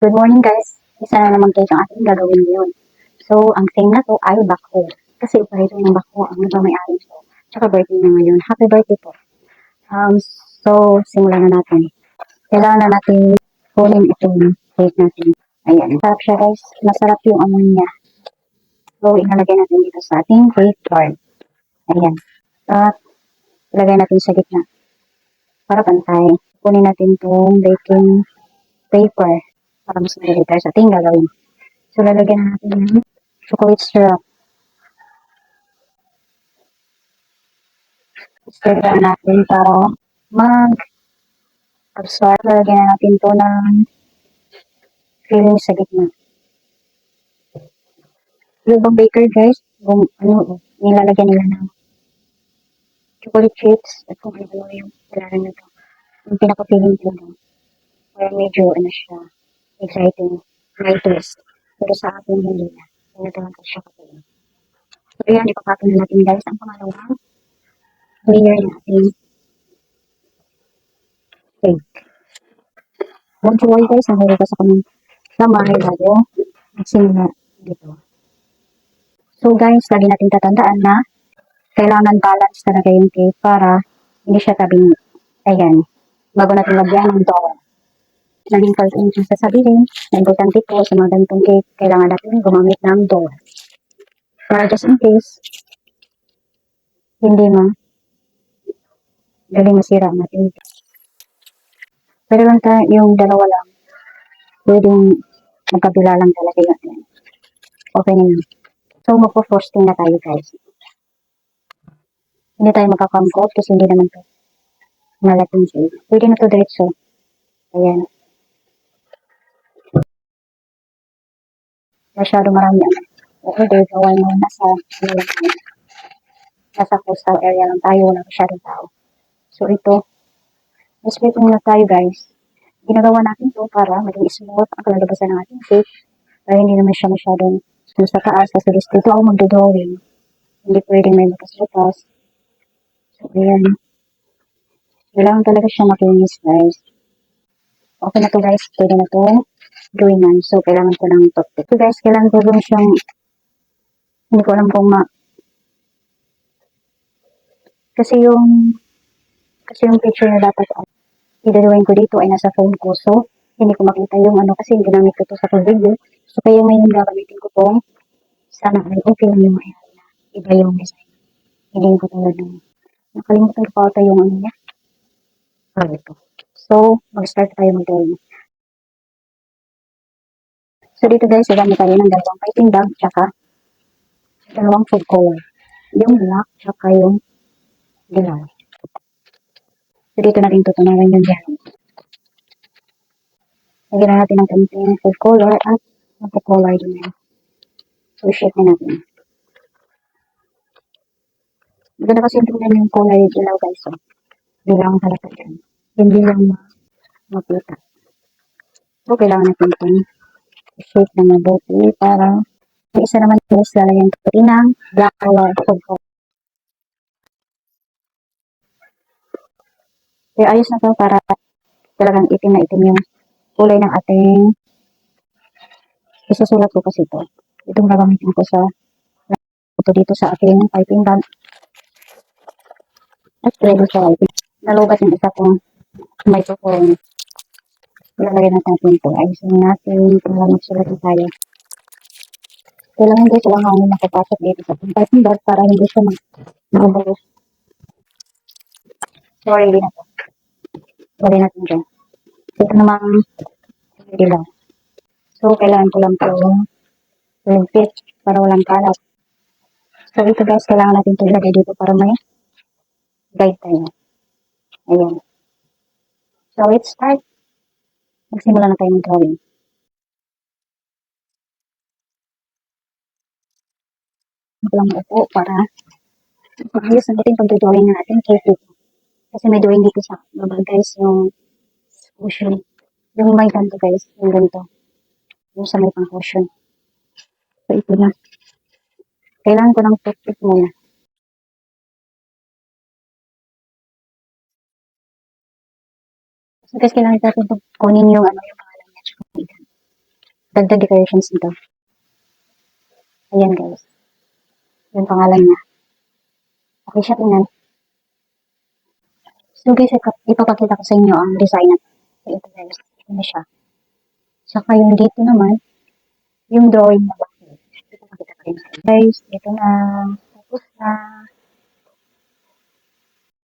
Good morning guys. Isa na naman cake ang ating gagawin ngayon. So, ang thing na to ay bako. Kasi pareho ng bako ang nagmamayari nito. Tsaka birthday na ngayon. Happy birthday po. Simulan na natin. Kailangan na natin kunin itong cake natin. Ayan. Masarap siya guys. Masarap yung amoy niya. So, ilalagay natin dito sa ating cake board. Ayan. At ilagay natin sa gitna. Para pantay. Kunin natin itong baking paper para mas madali tayo sa ating gagawin. So, lalagyan natin ng chocolate syrup. Stir natin para mag-absorb. Lalagyan natin ito ng filling sa gitna. Yung ibang baker guys, kung nilalagyan nila ng chocolate chips at kung ano yung kailangan nito. Yung pinaka-filling nila. Kaya medyo siya, exciting, high twist. Pero sa akin hindi na. Hindi naman ko siya kapilin. So ayan, ipapapin na natin guys ang pangalawang layer natin cake. Don't worry guys, nahuhugas ako ng kamay bago magsimula dito. So guys, lagi natin tatandaan na kailangan balance talaga yung cake para hindi siya tabing, ayan, bago natin lagyan ng dough. Naging first yung sasabihin, na importante po sa mga ganitong cake, kailangan natin gumamit ng dough. Para just in case, hindi galing masira ang ating cake. Pero lang yung dalawa lang, pwedeng magkabila lang talaga yun. Okay na yun. So, magpo-frosting na tayo guys. Hindi tayo magkakamkot kasi hindi naman to malaking cake. Pwede na to diretso. Ayan. Masyado marami ang order. Gawin mo nasa coastal area lang tayo. Wala masyadong tao. So, ito. Split muna tayo guys. Ginagawa natin to para maging smooth ang kalalabasan ng ating cake. Para hindi naman siya masyadong sa taas. Kasi dito ako magdodrawing. Hindi pwedeng may bukas-bukas. So, ayan. Kailangan talaga siya makinis guys. Okay na to guys. Pwede na to gawin yan. So, kailangan ko ng toothpick. So guys, kailangan ko gawin siyang hindi ko alam kung kasi yung picture na dapat i-drawing ko dito ay nasa phone ko. So, hindi ko makita yung kasi ginamit ko to sa video. So, kaya ngayon gagamitin ko to. Sana ay okay lang yung iba yung design. Hindi ko talaga. Nakalimutan ko pa yung niya. Ito. So, mag-start tayo mag-drawing. So, dito guys, gagamit tayo ng dalawang piping bag tsaka dalawang food color. Yung black tsaka yung dilaw. So, dito natin tutunaran yung dilaw. Lagyan natin ng konting food color at magpo-color din yan. So, shape na natin. Maganda kasi yung color yung dilaw guys. So, dilaw ang halata dyan. Hindi lang makita. So, kailangan natin itong shape na mabuti para yung isa naman guys, lalagyan ko ng black color food color. Pero ayos na to para talagang itim na itim yung kulay ng ating isusulat ko kasi ito. Itong gagamitin ko sa ito dito sa ating piping bag. At ready sa writing. Nalubat yung isa kong microphone. Ilalagay natin ito. Ayusin natin para magsulat tayo. Kailangan guys, walang hangin nakapasok dito sa piping bag para hindi siya magulo. So, ready na to. Ready natin dyan. Ito namang ready lang. So, kailangan ko lang ito ligpit para walang kalat. So, ito guys, kailangan natin ito ilagay dito para may guide tayo. Ayan. So, let's start. Magsimula na tayo ng drawing. Ito lang upo para ayos natin pag-drawing na natin cake. Kasi may drawing dito sa baba guys, yung cushion. Yung may ganito guys, yung ganito. Yung sa may pang cushion. So, ito na. Kailangan ko ng toothpick muna. So, guys, kailangan natin kunin yung yung pangalan niya. dagdag decorations nito. Ayan guys. Yung pangalan niya. Okay siya tingnan. So guys, ipapakita ko sa inyo ang design na. So ito guys. Ito na siya. Saka yung dito naman, yung drawing na bakit. Ipapakita ko rin sa inyo. Guys, ito na. Tapos na.